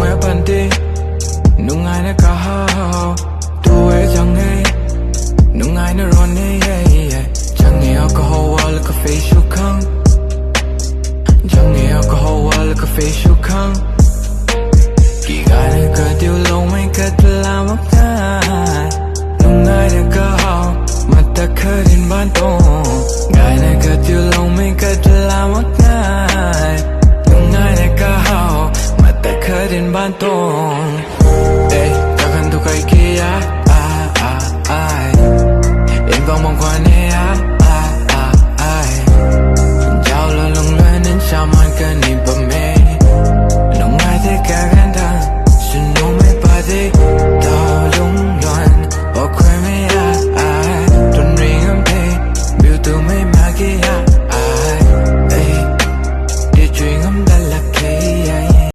Lungmei panti Nungai na kahao Tuwe jange Nungai na rone Jange alcohol wala ka facial kang Jange alcohol wala ka facial kang Kigay na ka diw Lungmei ka talamak na Nungai na kahao Mata ka rin bantong Gay na ka diw Lungmei ka talamak na Nungai na kahao Mata ka rin bantong Ey, takkan tu kay kia Em vòng vòng qua nè Giao lo lung lên đến sao man cái này